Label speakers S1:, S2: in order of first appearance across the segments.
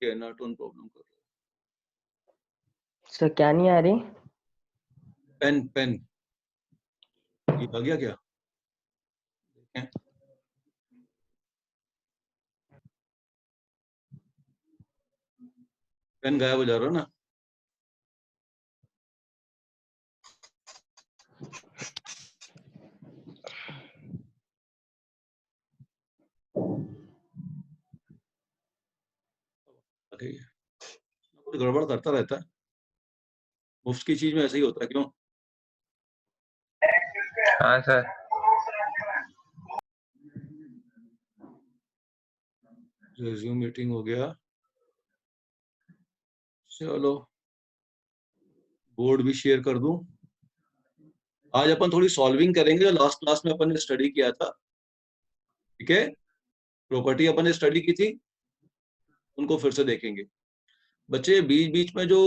S1: एनाटोन problem कर रहा
S2: sir क्या नहीं आ रही?
S1: है। पेन ये आ गया क्या? देखें। पेन गायब हो जा रहा है ना? कुछ गड़बड़ करता रहता है, मुफ्त की चीज में ऐसे ही होता है। क्यों?
S3: हाँ सर।
S1: रिज्यूम मीटिंग हो गया, चलो बोर्ड भी शेयर कर दूं। आज अपन थोड़ी सॉल्विंग करेंगे जो लास्ट क्लास में अपन ने स्टडी किया था। ठीक है, प्रॉपर्टी अपन ने स्टडी की थी, उनको फिर से देखेंगे। बच्चे बीच बीच में जो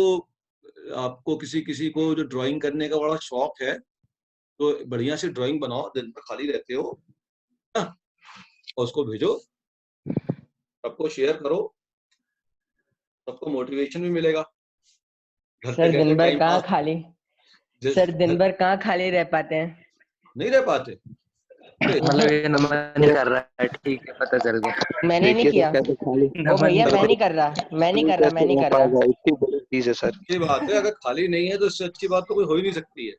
S1: आपको किसी किसी को जो ड्राइंग करने का बड़ा शौक है, तो बढ़िया से ड्राइंग बनाओ, दिन भर खाली रहते हो ना, और उसको भेजो, सबको शेयर करो, सबको मोटिवेशन भी मिलेगा। घर पे
S2: सर
S1: कैसे
S2: दिन भर
S1: टाइम
S2: कहाँ
S1: पास,
S2: खाली
S1: जिस
S2: सर दिन भर कहाँ खाली रह पाते हैं?
S1: नहीं रह पाते। अरे
S3: मतलब ये नमन नहीं कर रहा है, ठीक है, पता चल गया।
S2: मैंने नहीं किया।
S3: कैसे खाली
S2: ओ भैया मैं नहीं कर रहा, मैं नहीं कर रहा, मैं नहीं कर रहा।
S3: इतनी बड़ी चीज है सर।
S1: अच्छी बात है, अगर खाली नहीं है तो इससे अच्छी बात तो कोई हो ही नहीं सकती है।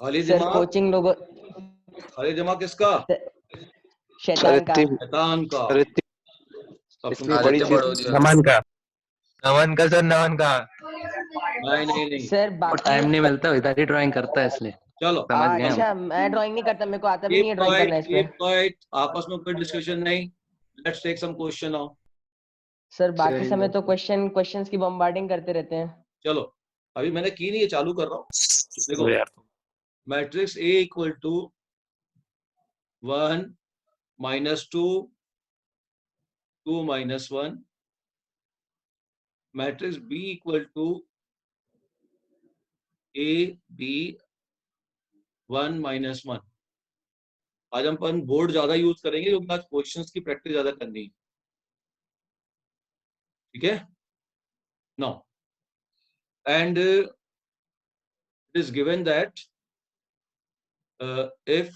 S1: खाली
S2: सर
S1: दिमाग,
S2: कोचिंग लोगों
S1: खाली दिमाग किसका?
S2: शैतान का।
S1: शैतान का।
S3: सर
S1: सब
S3: इतनी
S1: सुनते
S3: बड़ी
S1: क्या
S3: चीज
S1: बात है?
S3: नमन का, नमन का सर, नमन का।
S1: नहीं नहीं नहीं,
S2: सर
S3: वो
S2: बाकी
S3: टाइम नहीं मिलता, इधर ही ड्राइंग करता है इसलिए।
S1: चलो
S3: समझ गए हम।
S2: अच्छा मैं ड्राइंग नहीं करता, मेरे को आता भी नहीं
S1: कीप
S2: है ड्राइंग
S1: क्वाइट,
S2: करना इस पे।
S1: कीप क्वाइट, आपस में कोई डिस्कशन नहीं। Let's take some question now.
S2: Sir बाकी समय तो क्वेश्चंस की बम्बार्डिंग करते रहते हैं।
S1: चलो अभी मैंने की नहीं है, चालू कर रहा हूँ। देखो, matrix A equal to 1 -2 2 -1, matrix B equal to A B 1 -1। आज हम अपन बोर्ड ज्यादा यूज करेंगे क्योंकि आज क्वेश्चंस की प्रैक्टिस ज्यादा करनी है। ठीक है, now and it is given that if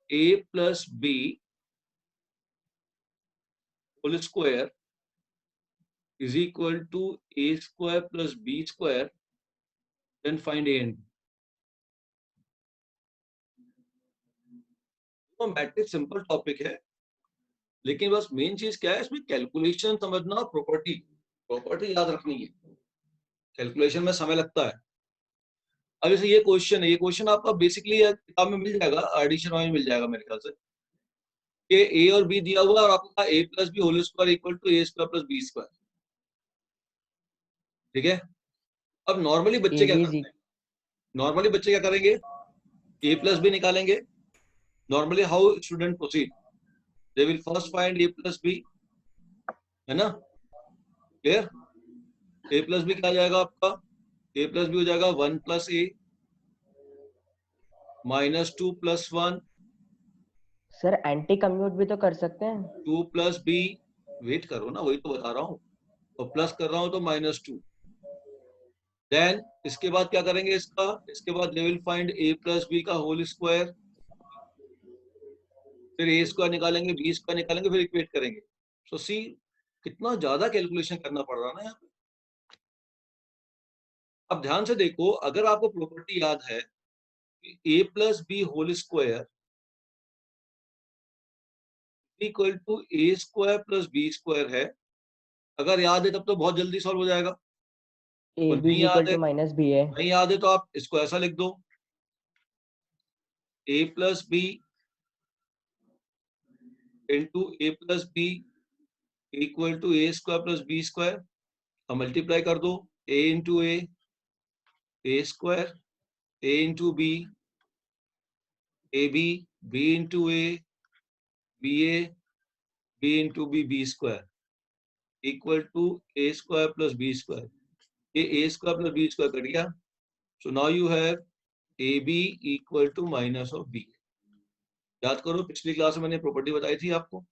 S1: a plus b whole square is equal to a square plus b square, then find a and b. तो मैट्रिक्स सिंपल टॉपिक है, लेकिन बस मेन चीज क्या है इसमें, कैलकुलेशन समझना, प्रॉपर्टी प्रॉपर्टी याद रखनी है। कैलकुलेशन में समय लगता है। अब जैसे ये क्वेश्चन है, ये क्वेश्चन आपका बेसिकली किताब में मिल जाएगा, एडिशन में मिल जाएगा मेरे ख्याल से, कि ए और बी दिया हुआ है और आपका a plus B whole square equal to A square plus B square. ठीक है, अब नॉर्मली बच्चे क्या करते हैं, नॉर्मली बच्चे क्या करेंगे, a प्लस बी निकालेंगे। Normally how student proceed, they will first find a plus B, है ना, क्लियर। a प्लस बी क्या आ जाएगा आपका, a प्लस बी हो जाएगा 1 प्लस ए -2 प्लस 1,
S2: सर एंटी कम्यूट भी तो कर सकते हैं।
S1: 2 प्लस बी, वेट करो ना, वही तो बता रहा हूँ, और प्लस कर रहा हूँ तो -2। देन इसके बाद क्या करेंगे, इसके बाद they will find a plus B का होल स्क्वायर, फिर ए स्क्वायर निकालेंगे, बी स्क्वायर निकालेंगे, फिर इक्वेट करेंगे। सो सी कितना ज्यादा कैलकुलेशन करना पड़ रहा ना यहाँ पे। अब ध्यान से देखो, अगर आपको प्रॉपर्टी याद है A plus B whole square equal to A square plus B square है, अगर याद है तब तो बहुत जल्दी सॉल्व हो जाएगा।
S2: ए
S1: और
S2: बी
S1: नहीं
S2: इक्वल
S1: याद है,
S2: टू माइनस बी है।
S1: नहीं याद है तो आप इसको ऐसा लिख दो, A plus B into A plus B equal to A square plus B square. अब मल्टीप्लाई कर दो, A into A square, A into B A B into A B into B square equal to A square plus B square. ये A square plus B square cut गया, so now you have A B equal to minus of B. याद करो पिछली class में मैंने property बताई थी आपको,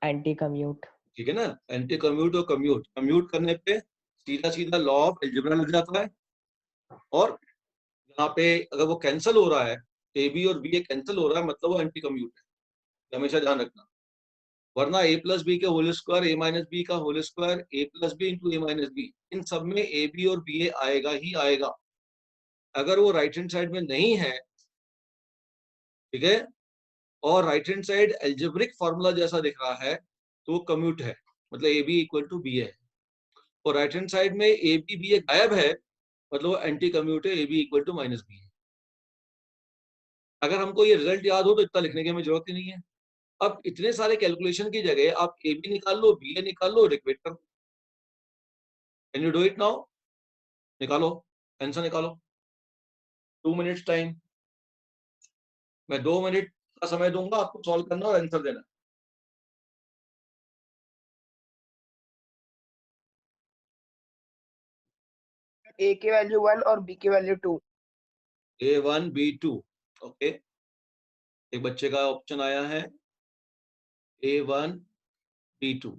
S2: एंटी कम्यूट।
S1: ठीक है ना, एंटी कम्यूट और कम्यूट, कम्यूट करने पे सीधा सीधा लॉ ऑफ अलजेब्रा लग जाता है, और यहाँ पे अगर वो कैंसिल हो रहा है, ए बी और बी कैंसिल हो रहा है, मतलब वो एंटी कम्यूट है, हमेशा ध्यान रखना। वरना ए प्लस बी के होल स्क्वायर, ए माइनस बी का whole square, A plus B into A minus B, इन सब में ए बी और बी ए आएगा ही आएगा। अगर वो राइट हैंड साइड में नहीं है, ठीक है, और right hand side algebraic formula जैसा दिख रहा है, तो वो कम्यूट है, मतलब A B equal to B है। और राइट हैंड साइड में ए बी बी ए गायब है, मतलब वो एंटी कम्यूट है, A B equal to minus B है। अगर हमको ये रिजल्ट याद हो तो इतना लिखने की हमें जरूरत ही नहीं है। अब इतने सारे कैलकुलेशन की जगह आप ए बी निकाल लो, बी ए निकाल लो, इक्वेट कर लो। Can you do it now? निकालो, आंसर निकालो। 2 मिनट्स टाइम, मैं 2 मिनट का समय दूंगा आपको सॉल्व करना और आंसर देना।
S4: ए की वैल्यू 1 और बी की वैल्यू 2।
S1: A1 B2, okay. एक बच्चे का ऑप्शन आया है A1 B2।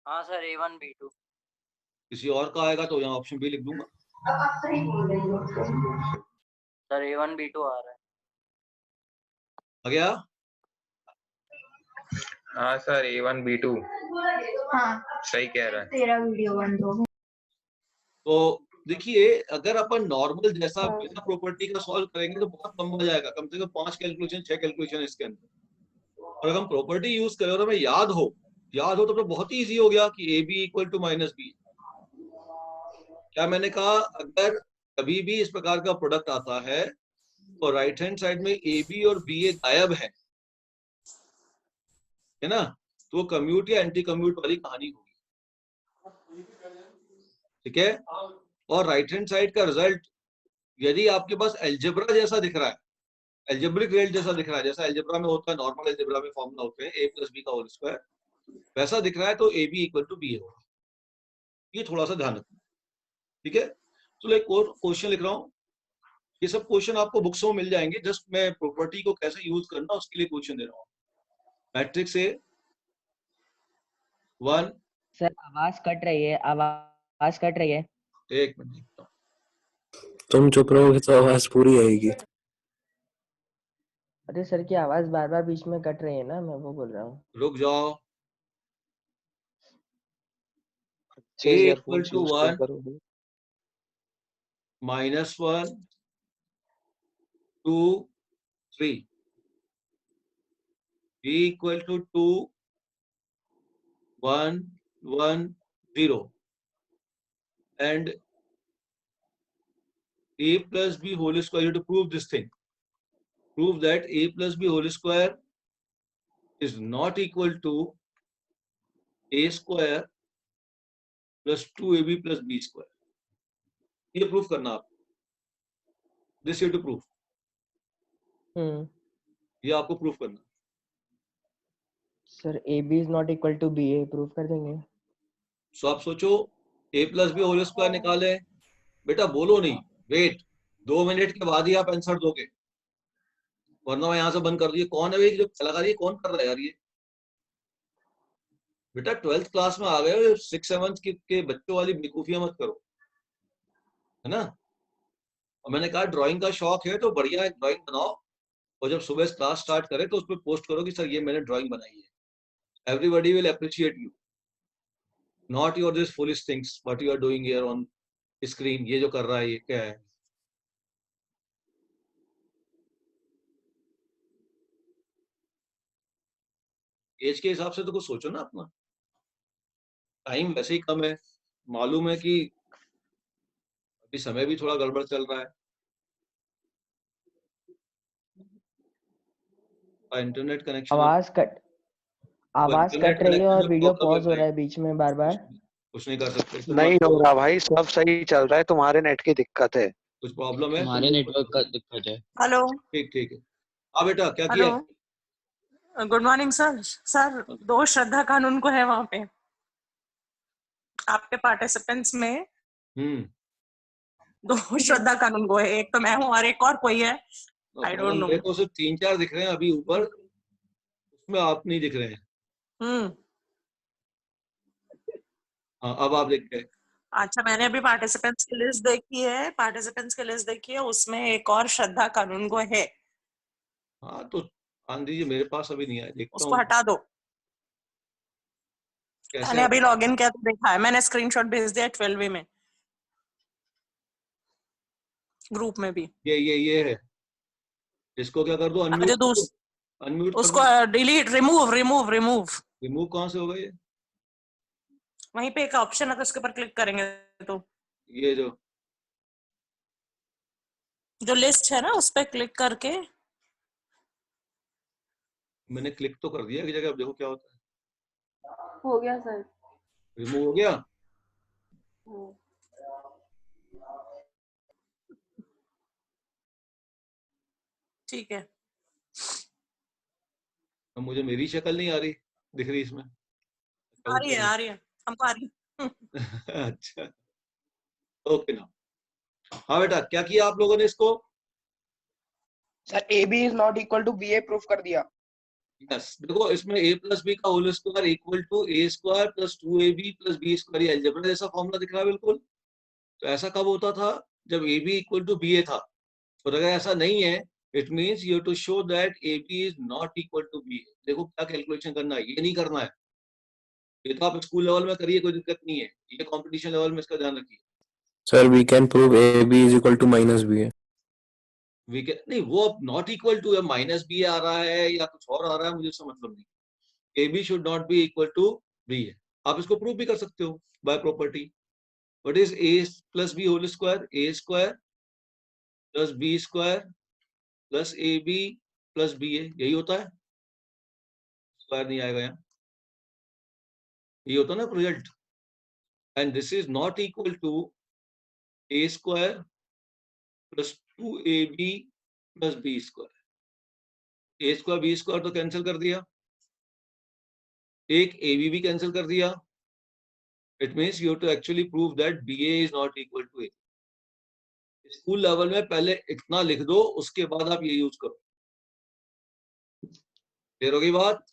S5: हाँ सर, A1 B2।
S1: किसी और का आएगा तो यहाँ ऑप्शन बी लिख दूंगा।
S5: सर A1 B2 आ रहा है।
S1: आ गया?
S6: हाँ सर, A1 B2
S7: हाँ
S6: सही कह रहा है।
S7: तेरा वीडियो बंद हो।
S1: तो देखिए, अगर अपन नॉर्मल जैसा बिना प्रॉपर्टी का सॉल्व करेंगे तो बहुत लंबा जाएगा, कम से कम 5 कैलकुलेशन 6 कैलकुलेशन इसके अंदर। और अगर हम प्रॉपर्टी यूज करें और हमें याद हो तो फिर बहुत ही ईजी हो गया कि A B equal to minus B. क्या मैंने कहा? अगर कभी भी इस प्रकार का प्रोडक्ट आता है तो राइट हैंड साइड में ए बी और बी ए गायब है ना, तो वो कम्यूट या एंटी कम्यूट वाली कहानी होगी। ठीक है? और राइट हैंड साइड का रिजल्ट यदि आपके पास एल्जेब्रा जैसा दिख रहा है, एल्जेब्रिक रिजल्ट जैसा दिख रहा है, जैसा एल्जेब्रा में होता है, नॉर्मल एल्जेब्रा में फॉर्मूला होते हैं ए प्लस बी का होल स्क्वायर, वैसा दिख रहा है, तो A B equal to B A होगा। ये थोड़ा सा ध्यान रखना, ठीक है? तो एक और क्वेश्चन लिख रहा हूँ, ये सब क्वेश्चन आपको बुक्स में मिल जाएंगे, जस्ट मैं प्रॉपर्टी को कैसे यूज करना उसके लिए क्वेश्चन दे रहा हूँ। Matrix A 1।
S2: सर आवाज कट रही है, आवाज कट रही है।
S1: एक मिनट देखता हूँ।
S8: तुम चुप रहोगे तो आवाज पूरी आएगी।
S2: अरे सर की आवाज बार बार बीच में कट रही है ना, मैं वो बोल रहा हूँ।
S1: रुक जाओ। ए equal to 1 minus 1 2 3, b equal to 2 1 1 0, and a plus b whole square. You have to prove this thing. Prove that a plus b whole square is not equal to a square plus 2ab plus b square. ये proof करना आप। This you have to prove. ये आपको proof करना।
S2: Sir A B is not equal to B A proof कर देंगे।
S1: So आप सोचो a plus B whole square निकाले। बेटा बोलो नहीं, वेट, 2 मिनट के बाद ही आप आंसर दोगे, वरना मैं यहाँ से बंद कर दिए। कौन है ये जो लगा रही है, कौन कर रहा है यार ये? बेटा 12th क्लास में आ गए, 6-7 के बच्चों वाली बेवकूफियां मत करो, है ना? और मैंने कहा ड्राइंग का शौक है तो बढ़िया एक ड्राइंग बनाओ, और जब सुबह क्लास स्टार्ट करें तो उस पर पोस्ट करो कि सर ये मैंने ड्राइंग बनाई है। Everybody will appreciate you, not your this foolish things what you are doing here on screen. ये जो कर रहा है ये क्या है? एज के हिसाब से तो कुछ सोचो ना अपना। टाइम वैसे ही कम है, मालूम है कि अभी समय भी थोड़ा गड़बड़ चल रहा है। इंटरनेट कनेक्शन
S2: आवाज कट रही है और वीडियो पॉज हो रहा है बीच में बार बार।
S1: कुछ नहीं कर सकते।
S3: नहीं हो रहा भाई, सब सही चल रहा है, तुम्हारे नेट की दिक्कत है।
S1: कुछ प्रॉब्लम है?
S9: हमारे नेटवर्क का दिक्कत है।
S10: हेलो,
S1: ठीक है। हाँ बेटा, क्या किया?
S10: Good morning sir. सर 2 श्रद्धा कानून को है वहाँ पे आपके पार्टिसिपेंट्स में। 2 श्रद्धा कानून को है, एक तो मैं हूँ और एक और कोई है, आई डोंट नो।
S1: मेरे को सिर्फ 3-4 दिख रहे हैं अभी ऊपर, उसमें आप नहीं दिख रहे हैं। हाँ अब आप देखते हैं।
S10: अच्छा, मैंने अभी पार्टिसिपेंट्स की लिस्ट देखी है, उसमें एक और श्रद्धा कानूनगो है,
S1: हाँ तो आन दीजिए, मेरे पास अभी नहीं आया, देखता
S10: उसको
S1: हूँ
S10: हटा दो।
S1: कैसे
S10: मैंने अभी लॉगिन किया तो देखा है, मैंने स्क्रीनशॉट भेज दिया 12वीं में, ग्रुप में भी।
S1: ये है, इसको क्या कर दो,
S10: अब जो
S1: अनम्यूट अनम्यूट कर
S10: उसको
S1: दो।
S10: Delete, remove.
S1: रिमूव कहाँ से होगा ये?
S10: वहीं पे एक ऑप्शन है, तो उसके ऊपर क्लिक करेंगे तो
S1: ये
S10: जो लिस्ट है ना, उस पर क्लिक करके।
S1: मैंने क्लिक तो कर दिया एक जगह, अब देखो क्या होता है।
S7: हो गया सर।
S1: रिमूव हो गया।
S10: ठीक है,
S1: अब मुझे मेरी शक्ल नहीं आ रही, दिख रही इसमें।
S10: आ रही है, हमको आ रही है।
S1: अच्छा ओके ना। हाँ बेटा, क्या किया आप लोगों ने इसको?
S4: Sir A B is not equal to B A proof कर दिया।
S1: यस, देखो इसमें a प्लस बी का whole square equal to A square plus 2ab plus B square, ये अलजेब्रा जैसा फॉर्मूला दिख रहा है बिल्कुल। तो ऐसा कब होता था? जब A B equal to B A था। और अगर ऐसा नहीं है, it means you to show that A B is not equal to B A. देखो क्या कैलकुलेशन करना है, ये नहीं करना है, ये तो आप स्कूल लेवल में करिए, कोई दिक्कत नहीं है, ये कंपटीशन लेवल में इसका ध्यान रखिए।
S8: Sir we can prove A B is equal to minus B है।
S1: वी कैन नहीं, वो अब नॉट इक्वल टू है, माइनस बी आ रहा है या कुछ और आ रहा है, मुझे उससे मतलब नहीं। A B should not be equal to B है। आप इसको प्रूव भी कर सकते हो by property. What is A plus B whole square? A square plus B square plus A B plus B A, यही होता है। स्क्वायर नहीं आएगा यहाँ, ये होता है ना result. And this is not equal to A square plus 2ab plus B square. A square B square तो कैंसिल कर दिया, एक ए बी भी कैंसिल कर दिया। It means you to actually prove that B A is not equal to A. School level में पहले इतना लिख दो, उसके बाद आप ये यूज करो। क्लियर होगी बात?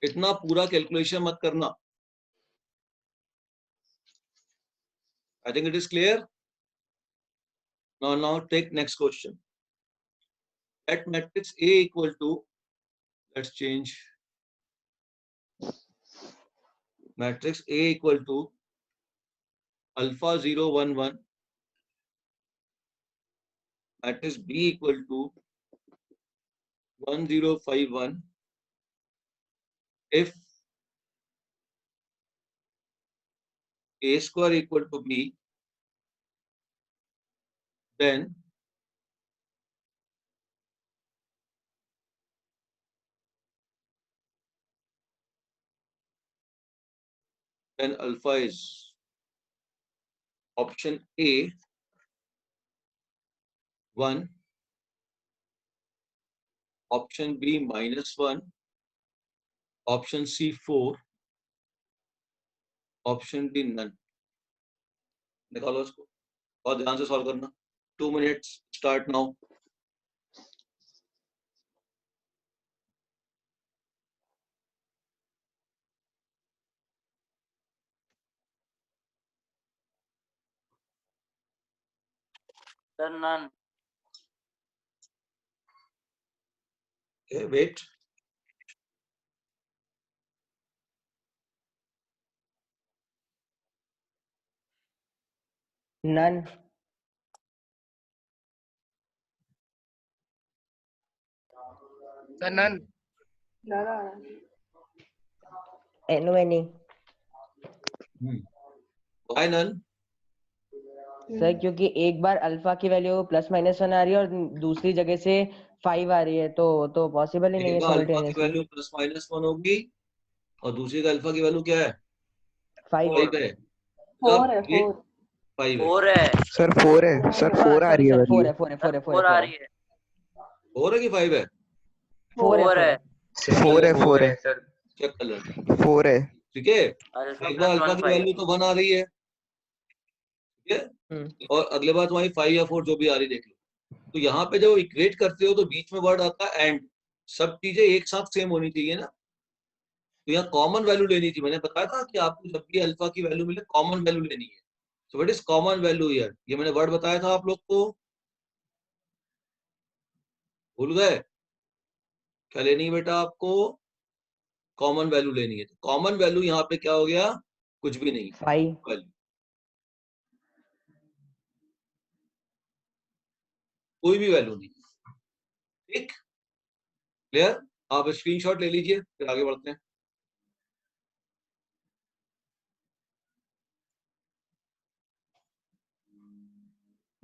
S1: इतना पूरा कैलकुलेशन मत करना। I think it is clear. now take next question. At matrix A equal to, let's change, matrix A equal to alpha 0 1 1, matrix B equal to 1 0 5 1, if A square equal to B, then alpha is option A 1, option B -1, option C 4, option D none. निकालो इसको और ध्यान से solve करना। 2 minutes start now.
S5: Sir none.
S1: Okay, wait.
S2: None.
S4: Sir none.
S2: एनोएनी।
S1: Why none?
S2: Sir क्योंकि एक बार alpha की वैल्यू +-1 आ रही है और दूसरी जगह से 5 आ रही है, तो पॉसिबल ही नहीं है
S1: एक अल्फा की
S2: सिमिलटेनियसली।
S1: वैल्यू +-1 होगी और दूसरी का अल्फा की वैल्यू क्या है?
S2: 5
S1: है।
S7: 4 है, 4।
S1: 5 है।
S5: 4 है।
S3: सर 4 है, सर 4 आ रही है
S2: सर 4
S3: वैल्यू।
S2: है, 4 है, 4 है, 4
S5: 4 आ
S2: है,
S5: रही है।
S1: 4 है कि 5 है?
S5: 4 है।
S3: 4 है, 4 है,
S6: सर
S1: चेक कर लेना।
S3: 4 है।
S1: ठीक है,
S5: अल्फा
S1: एक बार अल्फा
S5: +1
S1: की
S5: 5।
S1: वैल्यू तो 1 आ रही है, ठीक है, और अगले बार तुम्हारी 5 या 4 जो भी आ रही देख लो। तो यहाँ पे जब इक्वेट करते हो तो बीच में वर्ड आता है एंड। सब चीजें एक साथ सेम होनी चाहिए ना। तो यहाँ कॉमन वैल्यू लेनी थी, मैंने बताया था कि आपको जब भी अल्फा की वैल्यू मिले कॉमन वैल्यू लेनी है। So what is common value here, ये मैंने वर्ड बताया था आप लोग को, भूल गए? क्या लेनी है बेटा आपको? कॉमन वैल्यू लेनी है। तो कॉमन वैल्यू यहाँ पे क्या हो गया? कुछ भी नहीं,
S2: 5।
S1: वैल्यू कोई भी वैल्यू नहीं। ठीक, क्लियर? आप स्क्रीनशॉट ले लीजिए, फिर आगे बढ़ते हैं।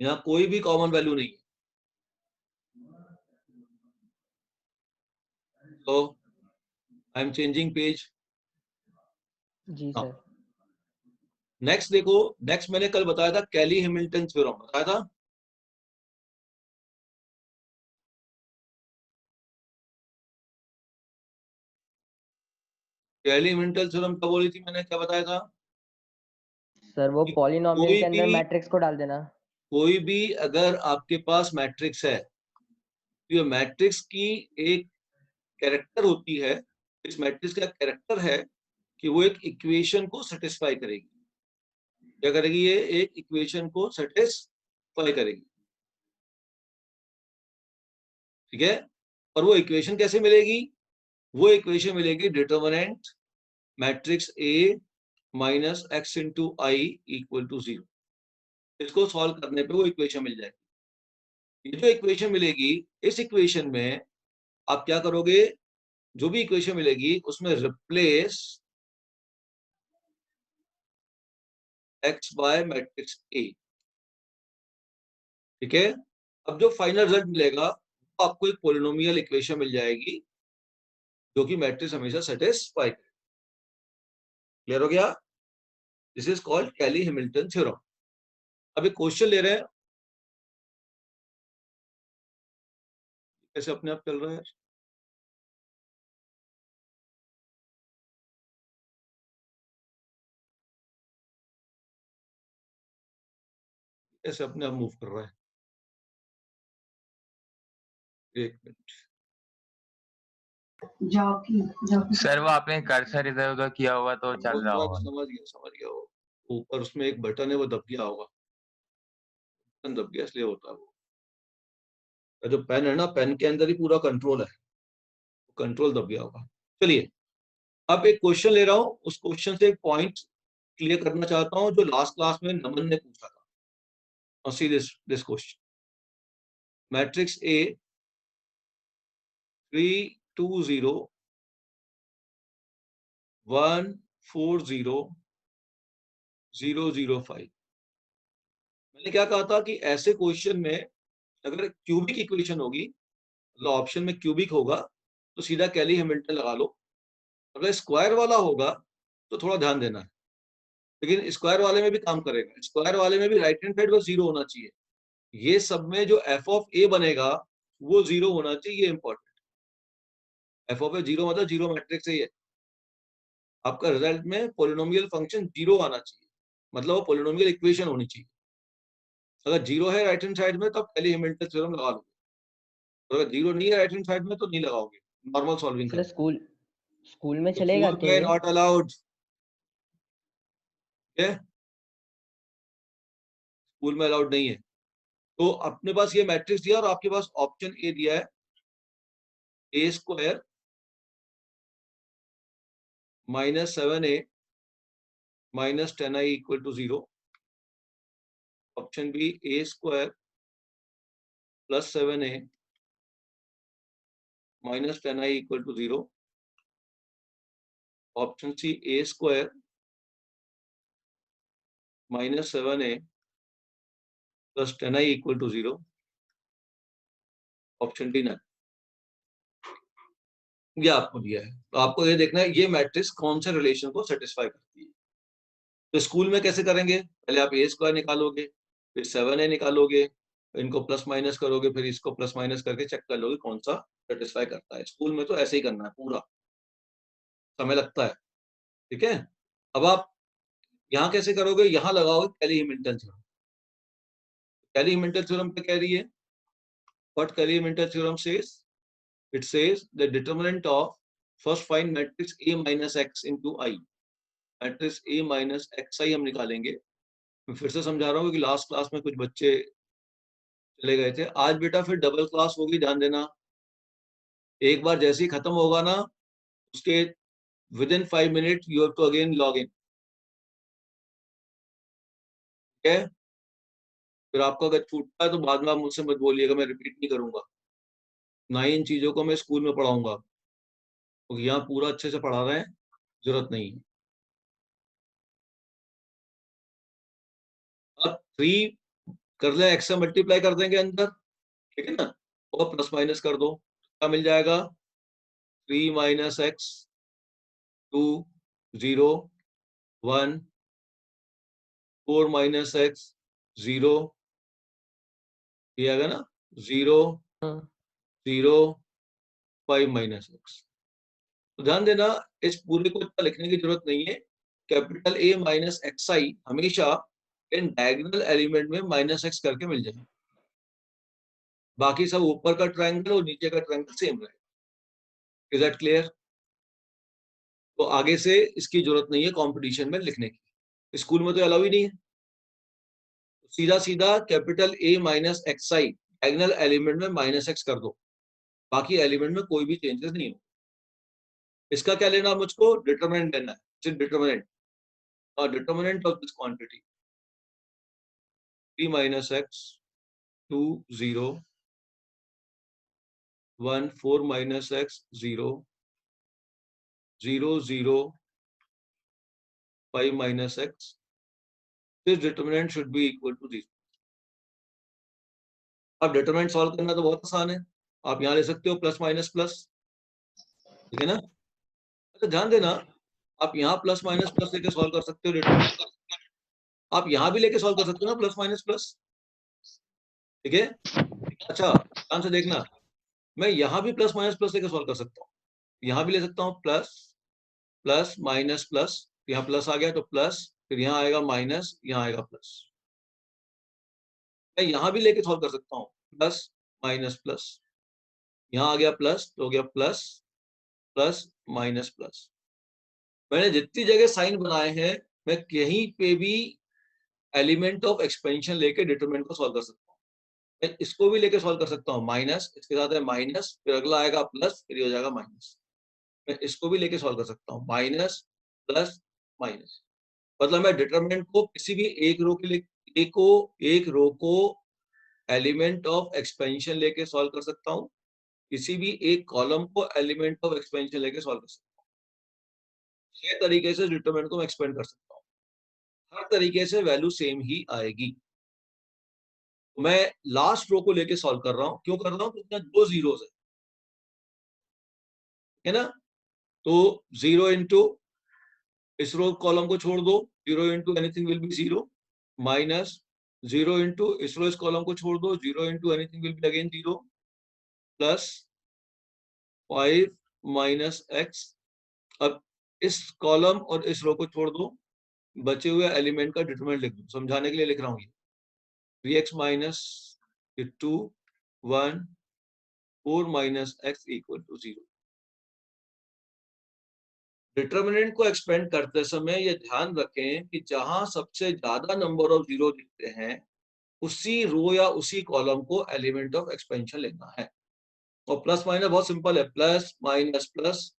S1: यहाँ कोई भी कॉमन वैल्यू नहीं है। तो आई एम चेंजिंग पेज।
S2: जी
S1: हाँ।
S2: सर।
S1: नेक्स्ट देखो, नेक्स्ट मैंने कल बताया था कैली हैमिल्टन थ्योरम, बताया था। कैली हैमिल्टन थ्योरम कब बोली थी मैंने, क्या बताया था?
S2: सर वो
S1: कि
S2: पॉलिनोमियल के अंदर मैट्रिक्स को डाल देना।
S1: कोई भी अगर आपके पास मैट्रिक्स है, तो ये मैट्रिक्स की एक कैरेक्टर होती है, इस मैट्रिक्स का कैरेक्टर है कि वो एक इक्वेशन को सेटिस्फाई करेगी। क्या करेगी? ये एक इक्वेशन को सेटिस्फाई करेगी। ठीक है, और वो इक्वेशन कैसे मिलेगी? वो इक्वेशन मिलेगी determinant matrix A minus X into I equal to 0। इसको सॉल्व करने पे वो इक्वेशन मिल जाएगी। ये जो इक्वेशन मिलेगी, इस इक्वेशन में आप क्या करोगे? जो भी इक्वेशन मिलेगी उसमें replace X by matrix A. ठीक है, अब जो फाइनल रिजल्ट मिलेगा वो आपको एक पॉलिनोमियल इक्वेशन मिल जाएगी जो कि मैट्रिक्स हमेशा सेटिस्फाई करे। क्लियर हो गया? This is called Cayley Hamilton theorem. अब एक क्वेश्चन ले रहे हैं, कैसे अपने आप चल रहा है? कैसे अपने आप मूव कर रहा है? एक मिनट।
S6: सर वो आपने कर्सर इधर उधर किया होगा तो चल रहा होगा।
S1: समझ गया वो ऊपर उसमें एक बटन है, वो दब गया होगा, बटन दब गया इसलिए होता है वो। जो पेन है ना, पेन के अंदर ही पूरा कंट्रोल है, कंट्रोल दब गया होगा। चलिए, अब एक क्वेश्चन ले रहा हूं, उस क्वेश्चन से एक पॉइंट क्लियर करना चाहता हूं जो लास्ट क्लास में नमन ने पूछा था। और see this question, matrix A 3 2 0 1 4 0 0 0 5। मैंने क्या कहा था कि ऐसे क्वेश्चन में अगर क्यूबिक इक्वेशन होगी, मतलब ऑप्शन में क्यूबिक होगा, तो सीधा कैली हैमिल्टन लगा लो। अगर स्क्वायर वाला होगा तो थोड़ा ध्यान देना है, लेकिन स्क्वायर वाले में भी काम करेगा। स्क्वायर वाले में भी राइट हैंड साइड बस 0 होना चाहिए। ये सब में जो एफ ऑफ ए बनेगा वो 0 होना चाहिए, ये इंपॉर्टेंट। एफ ऑफ ए 0 मतलब 0 मैट्रिक्स है ये। आपका रिजल्ट में पॉलिनोमियल फंक्शन 0 आना चाहिए, मतलब वो पॉलिनोमियल इक्वेशन होनी चाहिए। अगर 0 है राइट हैंड साइड में तो आप कैली हैमिल्टन थ्योरम लगा लोगे, तो अगर 0 नहीं है राइट हैंड साइड में तो नहीं लगाओगे, नॉर्मल सॉल्विंग
S2: सर
S1: करेंगे।
S2: स्कूल में
S1: तो
S2: चलेगा
S1: स्कूल
S2: क्या
S1: में
S2: ये?
S1: नॉट अलाउड, स्कूल में अलाउड नहीं है। तो अपने पास ये मैट्रिक्स दिया और आपके पास ऑप्शन ए दिया है, A square minus 7a minus 10i equal to 0। Option B A square plus 7a minus 10i equal to 0। Option C A square minus 7a plus 10i equal to 0। Option D none. ये आपको दिया है, तो आपको ये देखना है ये मैट्रिक्स कौन से रिलेशन को सेटिस्फाई करती है। तो स्कूल में कैसे करेंगे? पहले आप ए स्क्वायर निकालोगे, फिर 7a निकालोगे, इनको प्लस माइनस करोगे, फिर इसको प्लस माइनस करके चेक कर लोगे कौन सा सेटिस्फाई करता है। स्कूल में तो ऐसे ही करना है, पूरा समय लगता है। ठीक है, अब आप यहाँ कैसे करोगे? यहाँ लगाओगे Cayley Hamilton theorem. Cayley Hamilton theorem पे कह रही है, what Cayley Hamilton theorem says? It says the determinant of first find matrix A minus X into I. Matrix A minus X I हम निकालेंगे। मैं फिर से समझा रहा हूँ कि लास्ट क्लास में कुछ बच्चे चले गए थे। आज बेटा फिर डबल क्लास होगी, ध्यान देना। एक बार जैसे ही खत्म होगा ना, उसके within 5 minutes you have to again log in. ठीक है? फिर आपका अगर छूटता है तो बाद में आप मुझसे मत बोलिएगा, मैं रिपीट नहीं करूंगा। ना ही इन चीजों को मैं स्कूल में पढ़ाऊंगा, तो यहाँ पूरा अच्छे से पढ़ा रहे हैं, जरूरत नहीं है। अब 3 कर ले, एक्स से मल्टीप्लाई कर देंगे अंदर, ठीक है ना, और प्लस माइनस कर दो, क्या मिल जाएगा? 3 माइनस एक्स 2 0 1 4 माइनस एक्स 0, ये आ गया ना, 0 0 5 माइनस एक्स। तो ध्यान देना, इस पूरे को इतना लिखने की जरूरत नहीं है। कैपिटल A माइनस एक्स आई हमेशा इन डायगोनल एलिमेंट में माइनस एक्स करके मिल जाएगा। बाकी सब ऊपर का ट्रायंगल और नीचे का ट्रायंगल सेम रहेगा। Is that clear? तो आगे से इसकी जरूरत नहीं है कंपटीशन में लिखने की, स्कूल में तो अलाउ ही नहीं है। सीधा सीधा capital A minus X I diagonal element में माइनस एक्स कर दो, बाकी एलिमेंट में कोई भी चेंजेस नहीं हो। इसका क्या लेना मुझको? डिटरमिनेंट लेना है, determinant determinant of this quantity 3 minus X 2 0 1 4 minus X 0 0 0 5 minus X. This determinant should be equal to this. अब डिटरमिनेंट सॉल्व करना तो बहुत आसान है, आप यहाँ ले सकते हो प्लस माइनस प्लस, ठीक है ना। अच्छा ध्यान देना, आप यहाँ प्लस माइनस प्लस लेके सॉल्व कर सकते हो डिटरमिनेंट, आप यहाँ भी लेके सॉल्व कर सकते हो ना प्लस माइनस प्लस, ठीक है। अच्छा ध्यान से देखना, मैं यहाँ भी प्लस माइनस प्लस लेके सॉल्व कर सकता हूँ, यहाँ भी ले सकता हूँ प्लस प्लस माइनस प्लस, यहाँ प्लस आ गया तो प्लस, फिर यहाँ आएगा माइनस, यहाँ आएगा प्लस। मैं यहाँ भी लेके सॉल्व कर सकता हूँ प्लस माइनस प्लस, यहाँ आ गया प्लस तो हो गया प्लस प्लस माइनस प्लस। मैंने जितनी जगह साइन बनाए हैं, मैं कहीं पे भी एलिमेंट ऑफ एक्सपेंशन लेके डिटरमिनेंट को सॉल्व कर सकता हूँ। मैं इसको भी लेके सॉल्व कर सकता हूँ, माइनस, इसके साथ है माइनस, फिर अगला आएगा प्लस, फिर ये हो जाएगा माइनस। मैं इसको भी लेके सॉल्व कर सकता हूँ, माइनस प्लस माइनस। मतलब मैं डिटरमिनेंट को किसी भी एक रो के लिए एक रो को एलिमेंट ऑफ एक्सपेंशन लेके सॉल्व कर सकता हूँ, किसी भी एक कॉलम को एलिमेंट ऑफ एक्सपेंशन लेके सॉल्व कर सकता हूँ। 6 तरीके से डिटरमिनेंट को मैं एक्सपेंड कर सकता हूँ, हर तरीके से वैल्यू सेम ही आएगी। मैं लास्ट रो को लेके सॉल्व कर रहा हूँ, क्यों कर रहा हूँ? क्योंकि 2 जीरोस है ना, तो 0 इंटू इस रो कॉलम को छोड़ दो, 0 into anything will be 0, minus 0 into इस रो इस कॉलम को छोड़ दो, 0 into anything will be again 0, plus 5 minus x. अब इस कॉलम और इस रो को छोड़ दो, बचे हुए एलिमेंट का डिटरमिनेंट लिख दो, समझाने के लिए लिख रहा हूँ। ये 3x minus 2 1 4 minus X equal to 0। Determinant को एक्सपेंड करते समय ये ध्यान रखें कि जहां सबसे ज्यादा नंबर ऑफ जीरो दिखते हैं, उसी रो या उसी कॉलम को एलिमेंट ऑफ एक्सपेंशन लेना है। और प्लस माइनस बहुत सिंपल है, प्लस माइनस प्लस।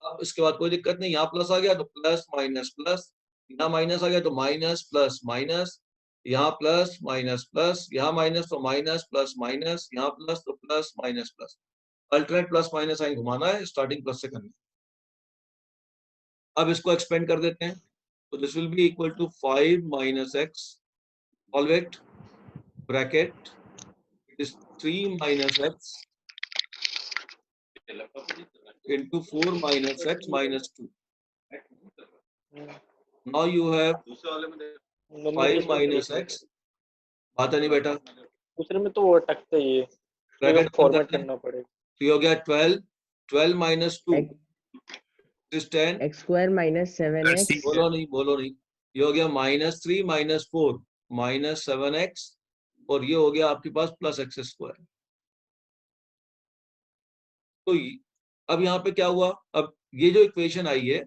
S1: अब इसके बाद कोई दिक्कत नहीं, यहाँ प्लस आ गया तो प्लस माइनस प्लस, यहाँ माइनस आ गया तो माइनस प्लस माइनस, यहाँ प्लस माइनस प्लस, यहाँ माइनस तो माइनस प्लस माइनस, यहाँ प्लस तो plus minus plus. Alternate plus minus sign घुमाना है, स्टार्टिंग प्लस से करना है। अब इसको एक्सपेंड कर देते हैं, तो this will be equal to 5 minus X, solve it, bracket, it is 3 minus X into 4 minus x minus 2. Now you have 5 minus x. बात नहीं बेटा,
S9: दूसरे में तो वो अटकता ही है,
S1: ब्रैकेट
S9: फॉर्मेट करना पड़ेगा।
S1: तो ये हो गया 12 minus 2 is 10,
S2: x square minus 7x,
S1: बोलो नहीं, ये हो गया minus 3 minus 4 minus 7x, और ये हो गया आपके पास प्लस एक्स स्क्वायर। तो अब यहाँ पे क्या हुआ, अब ये जो इक्वेशन आई है,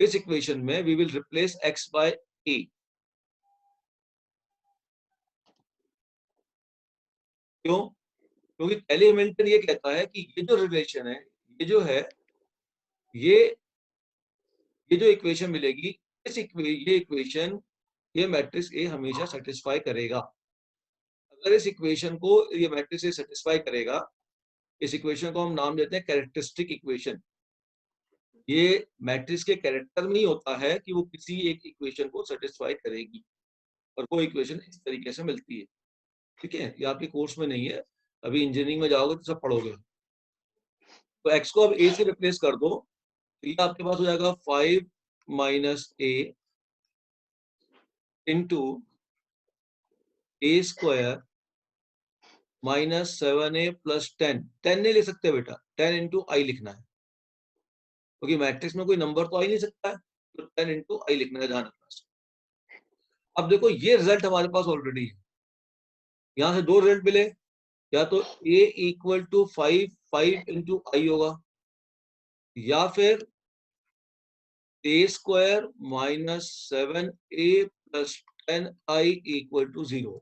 S1: इस इक्वेशन में we will replace x by a। क्यों? क्योंकि एलिमेंटल ये कहता है कि ये जो रिलेशन है, ये जो है, ये जो इक्वेशन मिलेगी, ये इक्वेशन, ये मैट्रिक्स ए हमेशा सेटिस्फाई करेगा। अगर इस इक्वेशन को ये मैट्रिक्स ए सेटिस्फाई करेगा, इस इक्वेशन को हम नाम देते हैं कैरेक्टरिस्टिक इक्वेशन। ये मैट्रिक्स के कैरेक्टर में ही होता है कि वो किसी एक इक्वेशन को सेटिस्फाई करेगी, और वो इक्वेशन इस तरीके से मिलती है। ठीक है, ये आपके कोर्स में नहीं है, अभी इंजीनियरिंग में जाओगे तो सब पढ़ोगे। तो x को अब a से रिप्लेस कर दो, तो ये आपके पास हो जाएगा 5 minus a into a square minus 7a plus 10। 10 नहीं लिख सकते बेटा, 10 इंटू आई लिखना है, क्योंकि मैट्रिक्स में कोई नंबर तो आ ही नहीं सकता है, तो 10 इंटू आई लिखना है, ध्यान रखना। अब देखो ये रिजल्ट हमारे पास ऑलरेडी है, यहाँ से दो रिजल्ट मिले, या तो a equal to 5 into I होगा, या फिर a square minus 7a plus 10i equal to 0।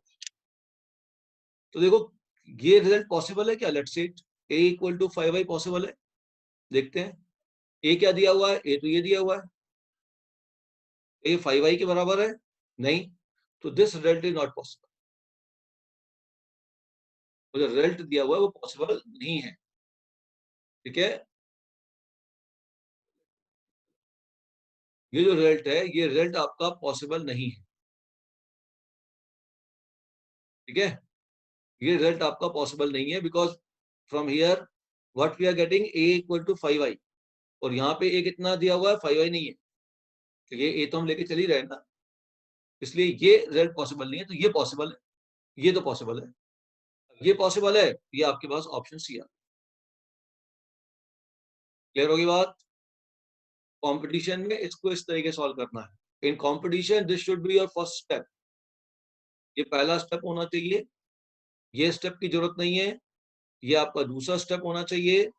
S1: तो देखो ये रिजल्ट पॉसिबल है क्या? Let's say a equal to 5i possible है, देखते हैं। a क्या दिया हुआ है? a तो ये दिया हुआ है, a 5i के बराबर है नहीं, तो this result is not possible. तो जो रिजल्ट दिया हुआ है वो पॉसिबल नहीं है। ठीक है, ये जो रिजल्ट है, ये रिजल्ट आपका पॉसिबल नहीं है। ठीक है, ये रिजल्ट आपका पॉसिबल नहीं है, because from here what we are getting a equal to 5i, और यहाँ पे a कितना दिया हुआ है? 5i नहीं है, तो ये a तो हम लेके चल ही रहे हैं ना, इसलिए ये रिजल्ट पॉसिबल नहीं है। तो ये पॉसिबल है, ये तो पॉसिबल है, ये पॉसिबल है, ये आपके पास ऑप्शन सी है। क्लियर होगी बात? कंपटीशन में इसको इस तरीके सॉल्व करना है। In competition this should be your first step, ये पहला स्टेप होना चाहिए, ये स्टेप की जरूरत नहीं है, ये आपका दूसरा स्टेप होना चाहिए।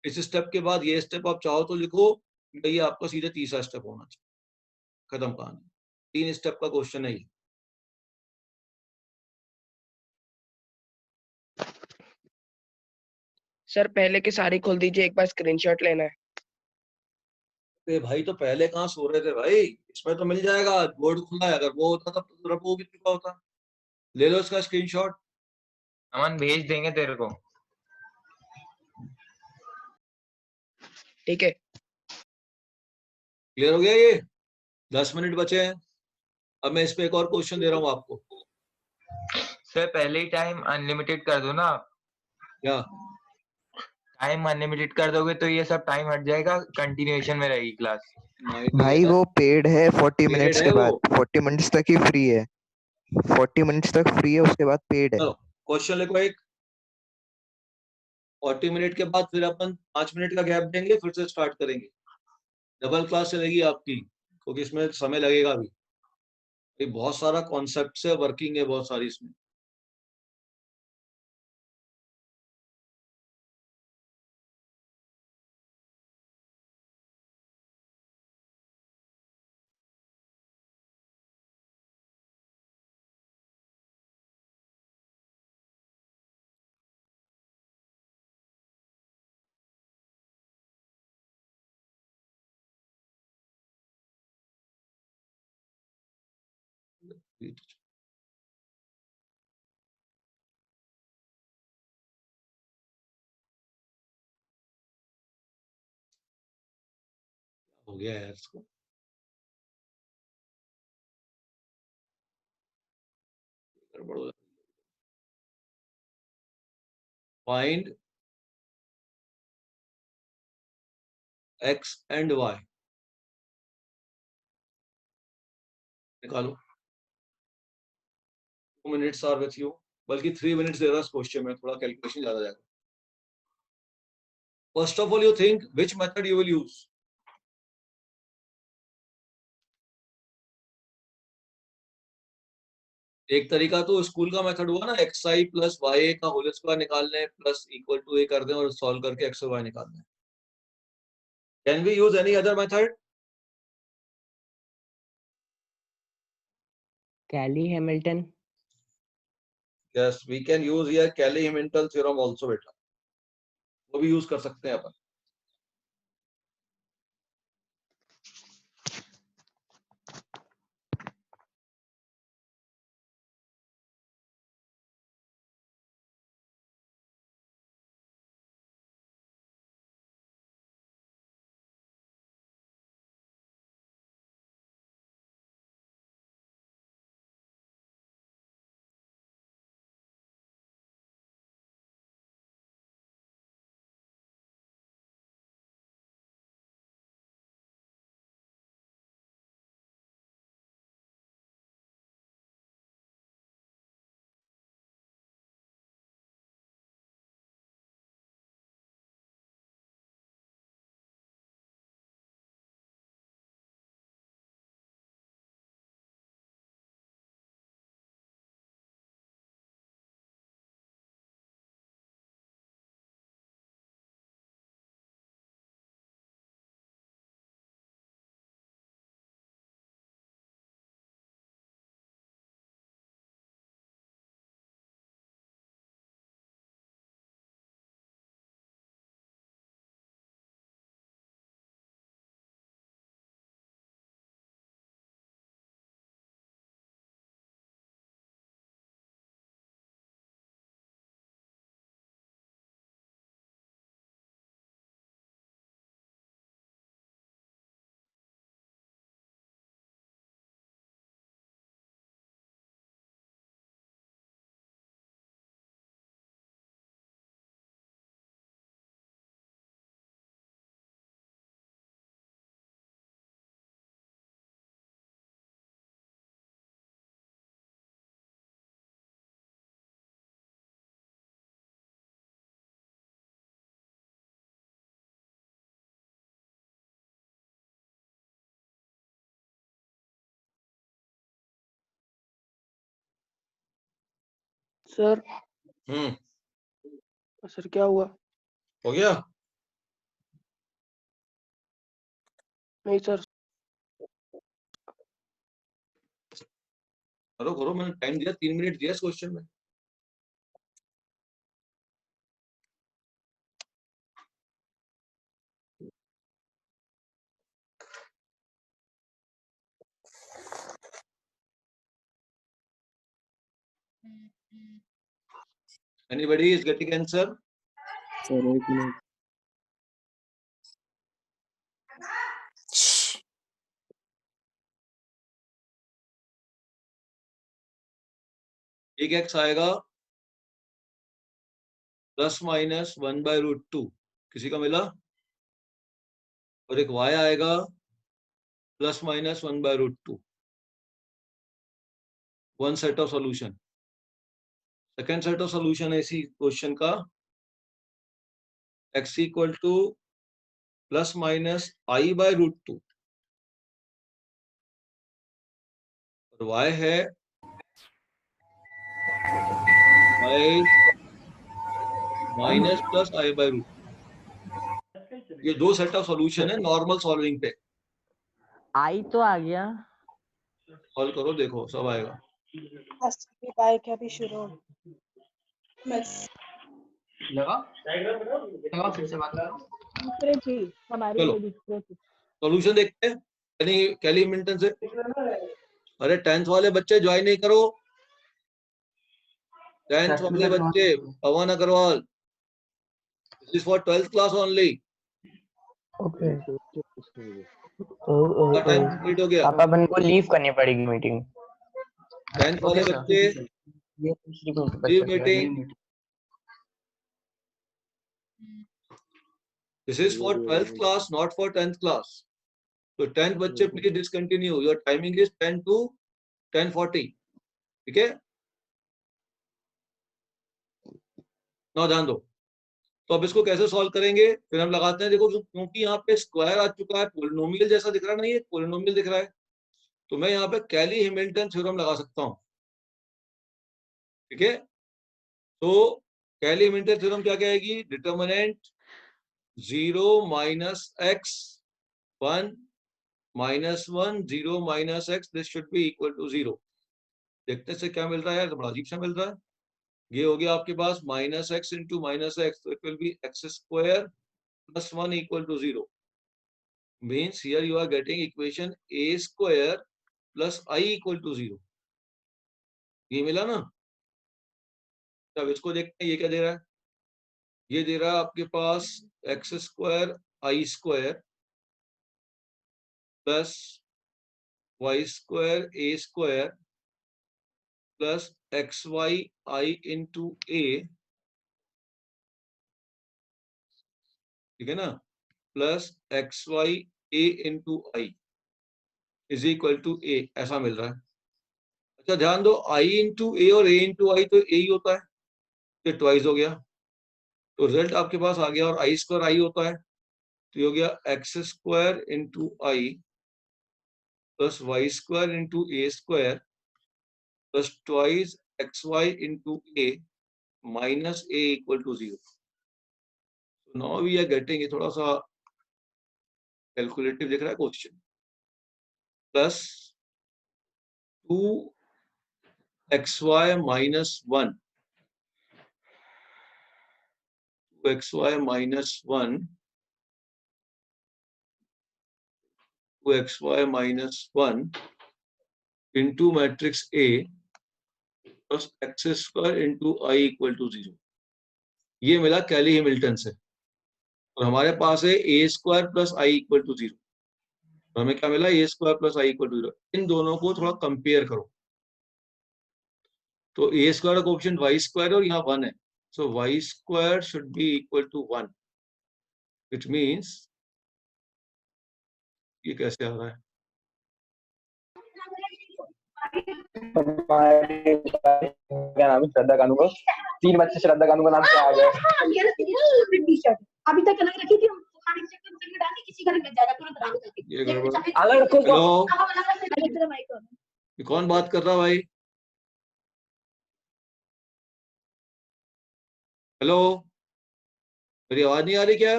S1: इस स्टेप के बाद ये स्टेप आप चाहो तो लिखो, ये आपका सीधे तीसरा स्टेप होना चाहिए। खत्म कहानी, 3 स्टेप का क्वेश्चन है ये।
S4: सर पहले के सारे खोल दीजिए, एक बार स्क्रीनशॉट लेना है।
S1: अरे भाई, तो पहले कहाँ सो रहे थे भाई? इसमें तो मिल जाएगा, बोर्ड खुला है, अगर वो होता तब तो रब हो भी चुका होता। ले लो इसका स्क्रीनशॉट,
S6: अमन भेज देंगे तेरे को।
S4: ठीक है,
S1: क्लियर हो गया ये? 10 मिनट बचे हैं, अब मैं इस पे एक और क्वेश्चन दे रहा हूँ आपको।
S6: सर पहले ही टाइम अनलिमिटेड कर दो ना आप।
S1: क्या?
S6: टाइम अनलिमिटेड कर दोगे तो ये सब टाइम हट जाएगा, कंटिन्यूएशन में रहेगी क्लास।
S11: भाई वो पेड है 40 मिनट्स
S1: है
S11: के
S1: वो।
S11: बाद, 40 मिनट्स तक ही फ्री है, 40 मिनट्स तक फ्री है, उसके बाद पेड है।
S1: चलो क्वेश्चन लिखो एक। 40 मिनट के बाद फिर अपन 5 मिनट का गैप देंगे, फिर से स्टार्ट करेंगे। डबल क्लास चलेगी आपकी, क्योंकि इसमें समय लगेगा भी। ये बहुत सारा कॉन्सेप्ट है, वर्किंग है बहुत सारी इसमें। हो गया यार इसको। फाइंड x एंड y, निकालो। 2 मिनट्स आर विथ यू, बल्कि 3 मिनट्स दे रहा है इस क्वेश्चन में, थोड़ा कैलकुलेशन ज्यादा जाएगा। First of all you think which method you will use. एक तरीका तो स्कूल का मेथड हुआ ना, xi प्लस वाई का होल स्क्वायर निकाल लें प्लस इक्वल टू a कर दें और सॉल्व करके x और y निकाल दें। Can we use any other method?
S2: Cayley Hamilton.
S1: Yes we can use here Cayley Hamilton theorem also बेटा, वो भी यूज कर सकते हैं अपन।
S4: सर सर क्या हुआ?
S1: हो गया?
S4: नहीं सर।
S1: करो करो, मैंने टाइम दिया 3 मिनट दिया इस क्वेश्चन में। Anybody is getting answer?
S8: Sir एक मिनट।
S1: एक x आएगा प्लस माइनस 1/√2, किसी का मिला? और एक y आएगा plus minus 1/√2, one set of solution. Second set of solution है इसी क्वेश्चन का, x equal two plus minus i/√2 और y है y माइनस प्लस i/√2। ये दो सेट ऑफ सॉल्यूशन है नॉर्मल सॉल्विंग पे।
S2: आई तो आ गया।
S1: सॉल्व करो, देखो सब आएगा।
S7: क्या भी शुरू
S1: चलो सॉल्यूशन देखते हैं कैली हैमिल्टन से। अरे 10th वाले बच्चे ज्वाइन नहीं करो, 10th वाले बच्चे, Pavan Agrawal, this is for 12th class only.
S2: Okay.
S1: Time complete हो गया।
S2: पापा अपन को लीव करनी पड़ेगी मीटिंग।
S1: 10th वाले बच्चे leave meeting. This is for 12th class, not for 10th class. तो 10th बच्चे please discontinue, your timing is 10 to 10:40, ठीक है? ना ध्यान दो। तो अब इसको कैसे सॉल्व करेंगे, फिर हम लगाते हैं। देखो क्योंकि यहाँ पे स्क्वायर आ चुका है, पॉलिनोमियल जैसा दिख रहा नहीं है, पॉलिनोमियल दिख रहा है, तो मैं यहाँ पे कैली हैमिल्टन थ्योरम लगा सकता हूँ। ठीक है। तो कैली-हैमिल्टन थ्योरम क्या कहेगी? Determinant 0 minus X 1 minus 1 0 minus X this should be equal to 0। देखने से क्या मिल रहा है यार? तो बड़ा अजीब सा मिल रहा है। ये हो गया आपके पास minus X into minus X, तो it will be X square plus 1 equal to 0। Means here you are getting equation A square plus I equal to 0। ये मिला ना? अब इसको देखते हैं ये क्या दे रहा है। ये दे रहा है आपके पास X square I square plus Y square A square plus X Y I into A, ठीक है ना, plus X Y A into I is equal to A, ऐसा मिल रहा है। अच्छा ध्यान दो, आई इंटू ए और ए इंटू आई तो ए ही होता है, ये ट्वाइस हो गया, तो रिजल्ट आपके पास आ गया। और आई स्क्वायर आई होता है, तो ये हो गया X square into I plus Y square into A square plus twice X Y into A minus A equal to 0। Now we are getting, ये थोड़ा सा कैलकुलेटिव दिख रहा है question, plus 2xy minus 1 2xy minus 1 2xy minus 1 into matrix A plus X square into I equal to 0। ये मिला कैली Hamilton से, और हमारे पास है A square plus I equal to 0। तो हमें क्या मिला? A square plus I equal to 0। इन दोनों को थोड़ा कंपेयर करो, तो ए स्क्वायर का कोएफिशिएंट वाई स्क्वायर और यहाँ 1 है, so Y square should be equal to 1। It means ये कैसे आ रहा है?
S2: क्या नाम है? श्रद्धा कानू को 3 बच्चे श्रद्धा कानू का नाम क्या आ गया?
S7: अभी तक अलग रखी थी, किसी घर में जाएगा तुरंत
S1: ये गड़बड़।
S2: अलग रखो
S1: हेलो, ये कौन बात कर रहा है भाई? हेलो, मेरी आवाज नहीं आ रही क्या?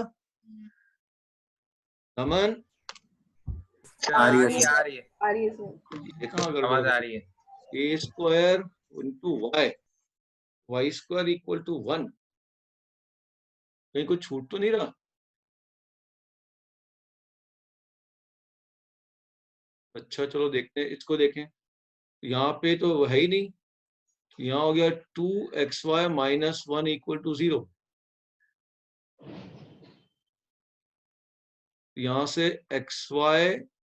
S1: नमन,
S6: आ रही है
S7: आ रही है सर।
S1: ये कहाँ
S6: आवाज
S1: गड़बड़?
S6: आ रही है।
S1: A square into Y, Y square equal to 1, कहीं कुछ छूट तो नहीं रहा? अच्छा चलो देखते हैं, इसको देखें। यहाँ पे तो है ही नहीं, यहाँ हो गया 2xy माइनस 1 इक्वल टू 0। यहाँ से xy